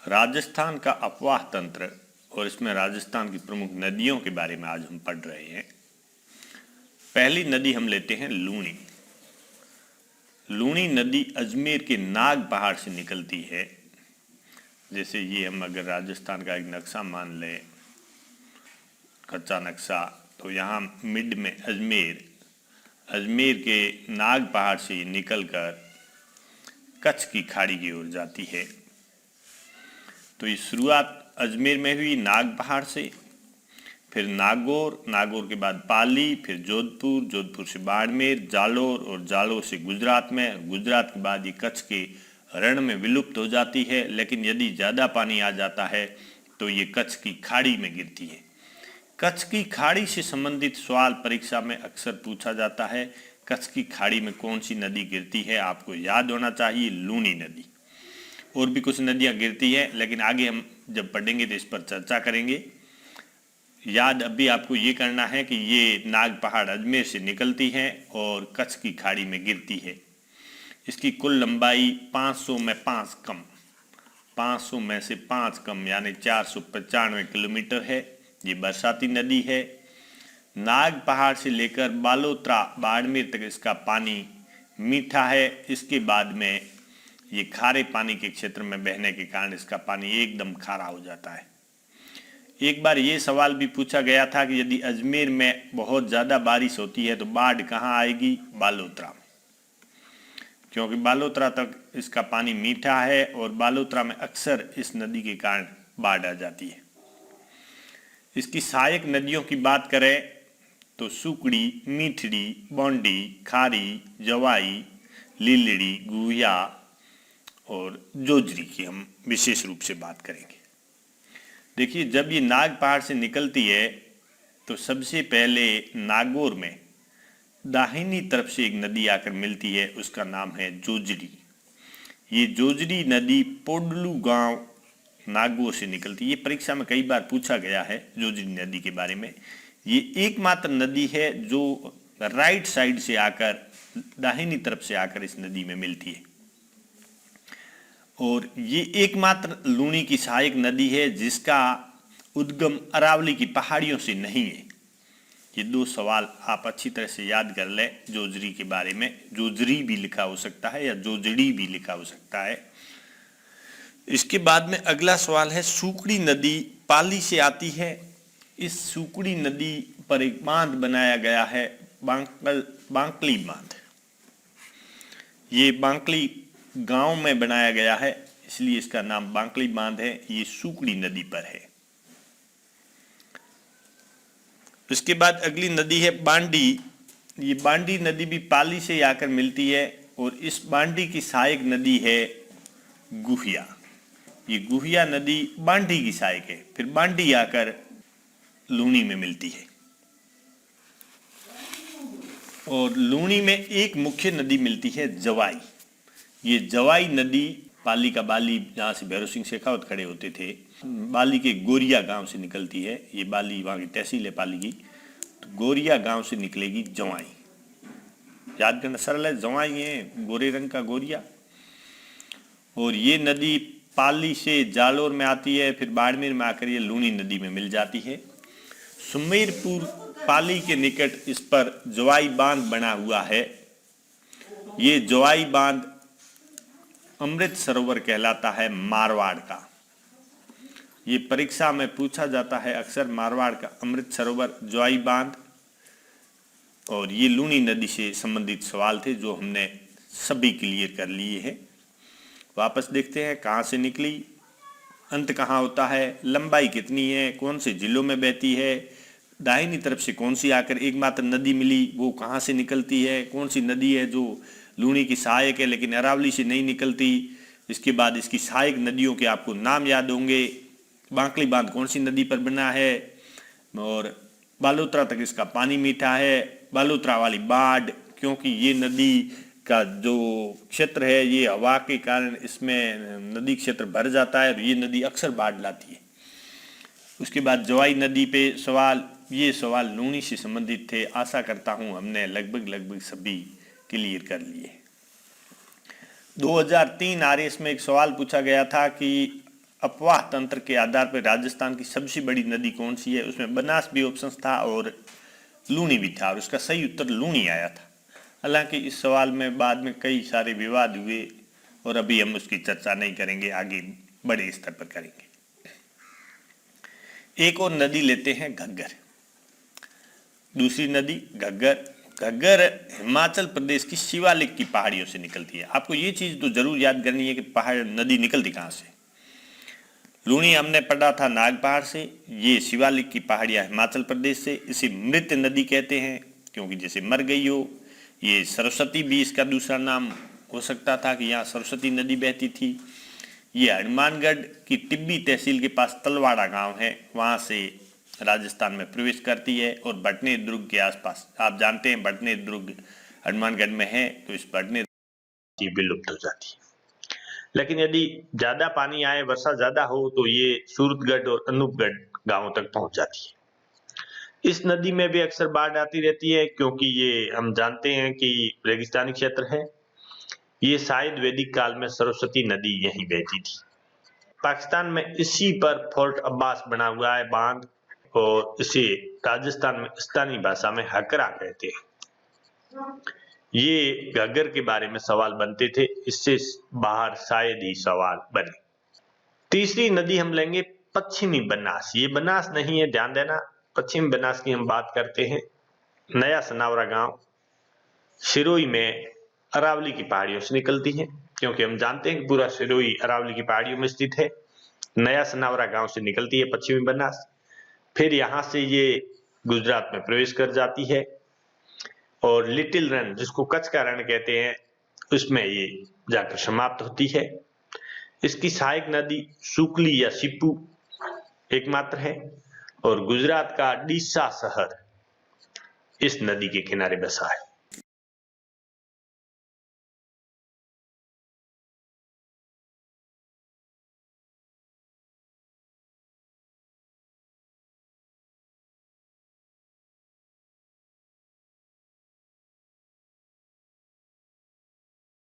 राजस्थान का अपवाह तंत्र और इसमें राजस्थान की प्रमुख नदियों के बारे में आज हम पढ़ रहे हैं। पहली नदी हम लेते हैं लूणी। लूणी नदी अजमेर के नाग पहाड़ से निकलती है। जैसे ये हम अगर राजस्थान का एक नक्शा मान लें, कच्चा नक्शा, तो यहाँ मिड में अजमेर के नाग पहाड़ से निकलकर कच्छ की खाड़ी की ओर जाती है। तो ये शुरुआत अजमेर में हुई नाग पहाड़ से, फिर नागौर के बाद पाली, फिर जोधपुर से बाड़मेर, जालोर और जालोर से गुजरात के बाद ये कच्छ के रण में विलुप्त हो जाती है। लेकिन यदि ज़्यादा पानी आ जाता है तो ये कच्छ की खाड़ी में गिरती है। कच्छ की खाड़ी से संबंधित सवाल परीक्षा में अक्सर पूछा जाता है। कच्छ की खाड़ी में कौन सी नदी गिरती है? आपको याद होना चाहिए लूणी नदी। और भी कुछ नदियां गिरती हैं, लेकिन आगे हम जब पढ़ेंगे तो इस पर चर्चा करेंगे। याद अभी आपको ये करना है कि ये नाग पहाड़ अजमेर से निकलती हैं और कच्छ की खाड़ी में गिरती है। इसकी कुल लंबाई 500 में 5 कम, 500 में से 5 कम यानी 495 किलोमीटर है। ये बरसाती नदी है। नाग पहाड़ से लेकर बालोतरा बाड़मेर तक इसका पानी मीठा है। इसके बाद में ये खारे पानी के क्षेत्र में बहने के कारण इसका पानी एकदम खारा हो जाता है। एक बार ये सवाल भी पूछा गया था कि यदि अजमेर में बहुत ज़्यादा बारिश होती है तो बाढ़ कहाँ आएगी? बालोतरा, क्योंकि बालोतरा तक इसका पानी मीठा है और बालोतरा में अक्सर इस नदी के कारण बाढ़ आ जाती है। इसकी सहायक नदियों की बात करें तो सुकड़ी, मीठड़ी, बौंडी, खारी, जवाई, लीलड़ी, गुहिया और जोजरी की हम विशेष रूप से बात करेंगे। देखिए, जब ये नाग पहाड़ से निकलती है तो सबसे पहले नागौर में दाहिनी तरफ से एक नदी आकर मिलती है, उसका नाम है जोजरी। ये जोजरी नदी पोडलू गांव नागौर से निकलती है। ये परीक्षा में कई बार पूछा गया है जोजरी नदी के बारे में। ये एकमात्र नदी है जो राइट साइड से आकर, दाहिनी तरफ से आकर इस नदी में मिलती है। और ये एकमात्र लूणी की सहायक नदी है जिसका उद्गम अरावली की पहाड़ियों से नहीं है। ये दो सवाल आप अच्छी तरह से याद कर लें जोजरी के बारे में। जोजरी भी लिखा हो सकता है या जोजड़ी भी लिखा हो सकता है। इसके बाद में अगला सवाल है, सुकड़ी नदी पाली से आती है। इस सुकड़ी नदी पर एक बांध बनाया गया है, बांकली बांध। ये बांकली गांव में बनाया गया है, इसलिए इसका नाम बांकली बांध है। ये सुकड़ी नदी पर है। इसके बाद अगली नदी है बांडी। ये बांडी नदी भी पाली से आकर मिलती है और इस बांडी की सहायक नदी है गुहिया। ये गुहिया नदी बांडी की सहायक है। फिर बांडी आकर लूणी में मिलती है। और लूणी में एक मुख्य नदी मिलती है जवाई। ये जवाई नदी पाली का बाली, जहाँ से भैरव सिंह शेखावत खड़े होते थे, बाली के गोरिया गांव से निकलती है। ये बाली वहाँ की तहसील है पाली की। तो गोरिया गांव से निकलेगी जवाई। याद करना सरल है, जवाई है गोरे रंग का गोरिया। और ये नदी पाली से जालोर में आती है, फिर बाड़मेर में आकर ये लूणी नदी में मिल जाती है। सुमेरपुर पाली के निकट इस पर जवाई बांध बना हुआ है। ये जवाई बांध अमृत सरोवर कहलाता है मारवाड़ का। ये परीक्षा में पूछा जाता है अक्सर, मारवाड़ का अमृत सरोवर, जवाई बांध। और ये लूणी नदी से संबंधित सवाल थे जो हमने सभी क्लियर कर लिए हैं। वापस देखते हैं कहाँ से निकली, अंत कहाँ होता है, लंबाई कितनी है, कौन से जिलों में बहती है, दाहिनी तरफ से कौन सी आकर एकमात्र नदी मिली, वो कहाँ से निकलती है, कौन सी नदी है जो लूणी की सहायक है लेकिन अरावली से नहीं निकलती। इसके बाद इसकी सहायक नदियों के आपको नाम याद होंगे। बांकली बांध कौन सी नदी पर बना है, और बालोतरा तक इसका पानी मीठा है। बालोतरा वाली बाढ़, क्योंकि ये नदी का जो क्षेत्र है ये हवा के कारण इसमें नदी क्षेत्र भर जाता है, तो ये नदी अक्सर बाढ़ लाती है। उसके बाद जवाई नदी पे सवाल, ये सवाल लूणी से संबंधित थे। आशा करता हूँ हमने लगभग सभी क्लियर कर लिए। 2003 आरएस में एक सवाल पूछा गया था कि अपवाह तंत्र के आधार पर राजस्थान की सबसे बड़ी नदी कौन सी है, उसमें बनास भी ऑप्शन था और लूनी भी था और उसका सही उत्तर लूनी आया था। हालांकि इस सवाल में बाद में कई सारे विवाद हुए और अभी हम उसकी चर्चा नहीं करेंगे, आगे बड़े स्तर पर करेंगे। एक और नदी लेते हैं घग्गर। दूसरी नदी घग्गर। घग्गर हिमाचल प्रदेश की शिवालिक की पहाड़ियों से निकलती है। आपको ये चीज तो जरूर याद करनी है कि पहाड़ नदी निकलती कहाँ से। लूनी हमने पढ़ा था नाग पहाड़ से, ये शिवालिक की पहाड़ियां हिमाचल प्रदेश से। इसे मृत नदी कहते हैं क्योंकि जैसे मर गई हो। ये सरस्वती भी इसका दूसरा नाम हो सकता था कि यहाँ सरस्वती नदी बहती थी। ये हनुमानगढ़ की टिब्बी तहसील के पास तलवाड़ा गांव है, वहां से राजस्थान में प्रवेश करती है और भटनेर दुर्ग के आसपास, आप जानते हैं भटनेर दुर्ग हनुमानगढ़ में है, तो इस भटनेर विलुप्त हो जाती है। लेकिन यदि ज्यादा पानी आए, वर्षा ज्यादा हो, तो ये सूरतगढ़ और अनूपगढ़ गांवों तक पहुंच जाती है। इस नदी में भी अक्सर बाढ़ आती रहती है क्योंकि ये हम जानते हैं कि रेगिस्तानी क्षेत्र है। ये शायद वैदिक काल में सरस्वती नदी यहीं बहती थी। पाकिस्तान में इसी पर फोर्ट अब्बास बना हुआ है बांध, और इसे राजस्थान में स्थानीय भाषा में हकरा कहते हैं। ये घग्गर के बारे में सवाल बनते थे, इससे बाहर शायद ही सवाल बने। तीसरी नदी हम लेंगे पश्चिमी बनास। ये बनास नहीं है, ध्यान देना, पश्चिमी बनास की हम बात करते हैं। नया सनावरा गांव सिरोही में अरावली की पहाड़ियों से निकलती है, क्योंकि हम जानते हैं कि पूरा सिरोही अरावली की पहाड़ियों में स्थित है। नया सनावरा गांव से निकलती है पश्चिमी बनास, फिर यहां से ये गुजरात में प्रवेश कर जाती है और लिटिल रन, जिसको कच्छ का रण कहते हैं, उसमें ये जाकर समाप्त होती है। इसकी सहायक नदी सुकली या सिप्पू एकमात्र है और गुजरात का डीसा शहर इस नदी के किनारे बसा है।